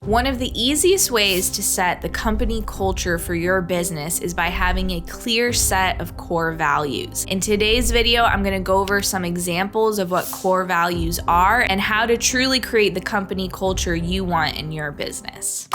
One of the easiest ways to set the company culture for your business is by having a clear set of core values. In today's video, I'm going to go over some examples of what core values are and how to truly create the company culture you want in your business.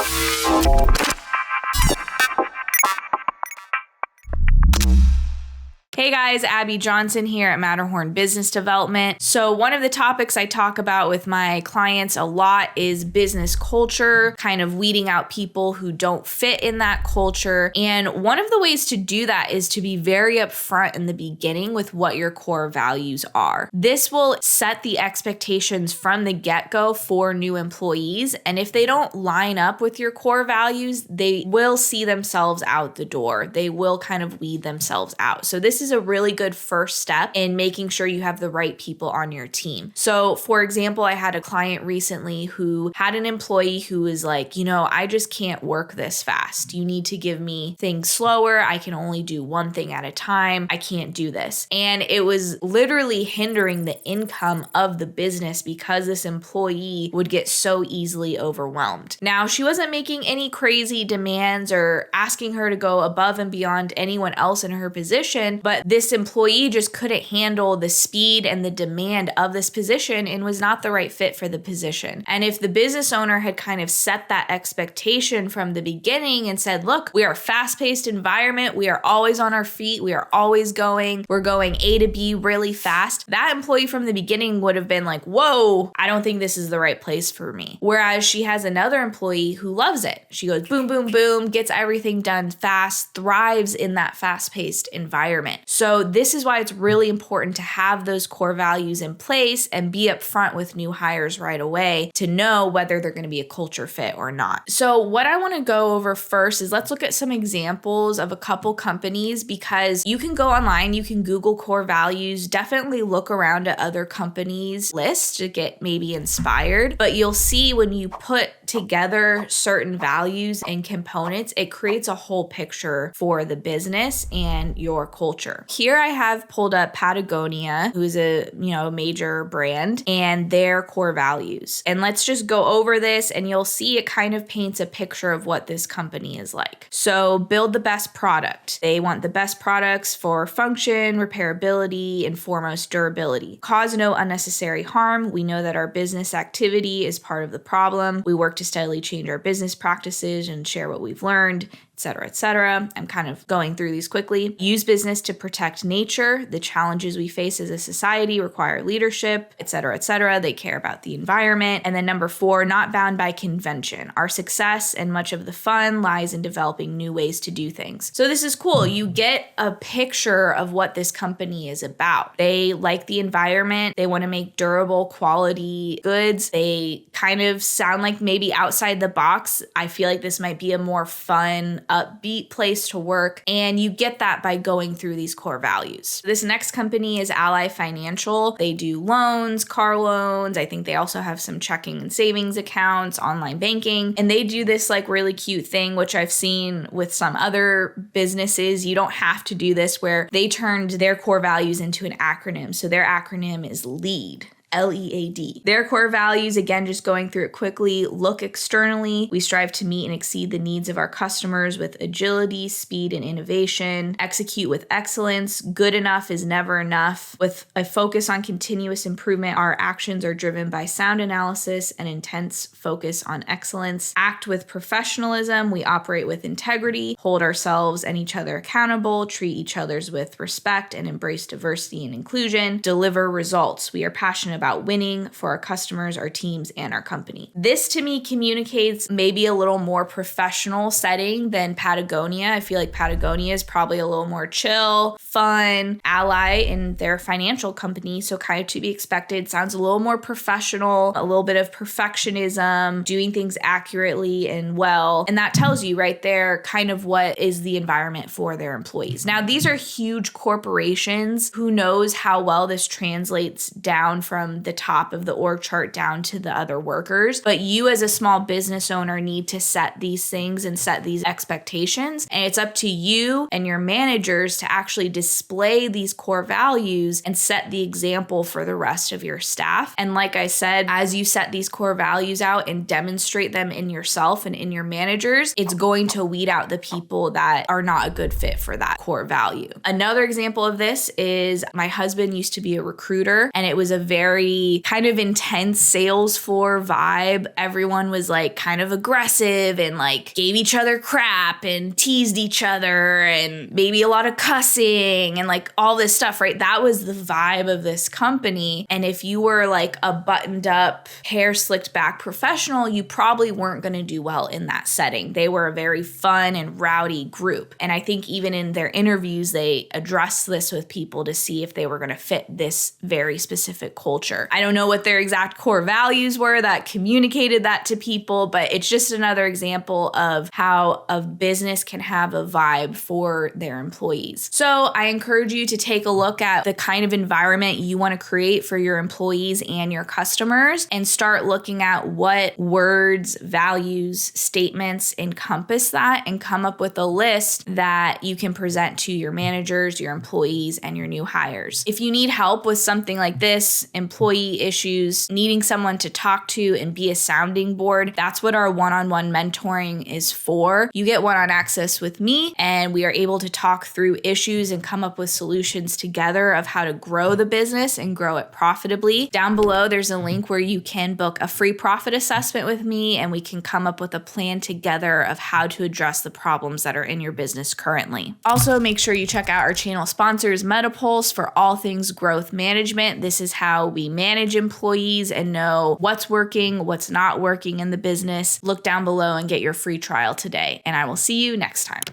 Hey guys, Abby Johnson here at Matterhorn Business Development. So one of the topics I talk about with my clients a lot is business culture, kind of weeding out people who don't fit in that culture. And one of the ways to do that is to be very upfront in the beginning with what your core values are. This will set the expectations from the get-go for new employees. And if they don't line up with your core values, they will see themselves out the door. They will kind of weed themselves out. So this is a really good first step in making sure you have the right people on your team. So for example, I had a client recently who had an employee who was like, I just can't work this fast. You need to give me things slower. I can only do one thing at a time. I can't do this. And it was literally hindering the income of the business because this employee would get so easily overwhelmed. Now, she wasn't making any crazy demands or asking her to go above and beyond anyone else in her position, but this employee just couldn't handle the speed and the demand of this position and was not the right fit for the position. And if the business owner had kind of set that expectation from the beginning and said, look, we are a fast-paced environment. We are always on our feet. We are always going. We're going A to B really fast. That employee from the beginning would have been like, whoa, I don't think this is the right place for me. Whereas she has another employee who loves it. She goes boom, boom, boom, gets everything done fast, thrives in that fast-paced environment. So this is why it's really important to have those core values in place and be upfront with new hires right away to know whether they're going to be a culture fit or not. So what I want to go over first is let's look at some examples of a couple companies, because you can go online, you can Google core values, definitely look around at other companies' lists to get maybe inspired, but you'll see when you put together certain values and components, it creates a whole picture for the business and your culture. Here I have pulled up Patagonia, who's a major brand, and their core values. And let's just go over this and you'll see it kind of paints a picture of what this company is like. So build the best product. They want the best products for function, repairability, and foremost durability. Cause no unnecessary harm. We know that our business activity is part of the problem. We work to steadily change our business practices and share what we've learned, etc., etc. I'm kind of going through these quickly. Use business to protect nature. The challenges we face as a society require leadership, etc., etc. They care about the environment. And then number 4, not bound by convention. Our success and much of the fun lies in developing new ways to do things. So this is cool. You get a picture of what this company is about. They like the environment. They want to make durable, quality goods. They kind of sound like maybe outside the box. I feel like this might be a more fun, upbeat place to work. And you get that by going through these core values. This next company is Ally Financial. They do loans, car loans. I think they also have some checking and savings accounts, online banking. And they do this like really cute thing, which I've seen with some other businesses. You don't have to do this, where they turned their core values into an acronym. So their acronym is LEAD. LEAD. Their core values, again, just going through it quickly: look externally. We strive to meet and exceed the needs of our customers with agility, speed, and innovation. Execute with excellence. Good enough is never enough. With a focus on continuous improvement, our actions are driven by sound analysis and intense focus on excellence. Act with professionalism. We operate with integrity, hold ourselves and each other accountable, treat each other with respect, and embrace diversity and inclusion. Deliver results. We are passionate about winning for our customers, our teams, and our company. This to me communicates maybe a little more professional setting than Patagonia. I feel like Patagonia is probably a little more chill, fun. Ally in their financial company, so kind of to be expected, sounds a little more professional, a little bit of perfectionism, doing things accurately and well. And that tells you right there kind of what is the environment for their employees. Now, these are huge corporations. Who knows how well this translates down from from the top of the org chart down to the other workers. But you as a small business owner need to set these things and set these expectations. And it's up to you and your managers to actually display these core values and set the example for the rest of your staff. And like I said, as you set these core values out and demonstrate them in yourself and in your managers, it's going to weed out the people that are not a good fit for that core value. Another example of this is my husband used to be a recruiter, and it was a very kind of intense sales floor vibe. Everyone was like kind of aggressive and like gave each other crap and teased each other and maybe a lot of cussing and like all this stuff, right? That was the vibe of this company. And if you were like a buttoned up, hair slicked back professional, you probably weren't going to do well in that setting. They were a very fun and rowdy group. And I think even in their interviews, they addressed this with people to see if they were going to fit this very specific culture. I don't know what their exact core values were that communicated that to people, but it's just another example of how a business can have a vibe for their employees. So I encourage you to take a look at the kind of environment you want to create for your employees and your customers and start looking at what words, values, statements encompass that and come up with a list that you can present to your managers, your employees, and your new hires. If you need help with something like this, employee issues, needing someone to talk to and be a sounding board, that's what our one-on-one mentoring is for. You get one-on access with me, and we are able to talk through issues and come up with solutions together of how to grow the business and grow it profitably. Down below, there's a link where you can book a free profit assessment with me, and we can come up with a plan together of how to address the problems that are in your business currently. Also, make sure you check out our channel sponsors, MetaPulse, for all things growth management. This is how we manage employees and know what's working, what's not working in the business. Look down below and get your free trial today, and I will see you next time.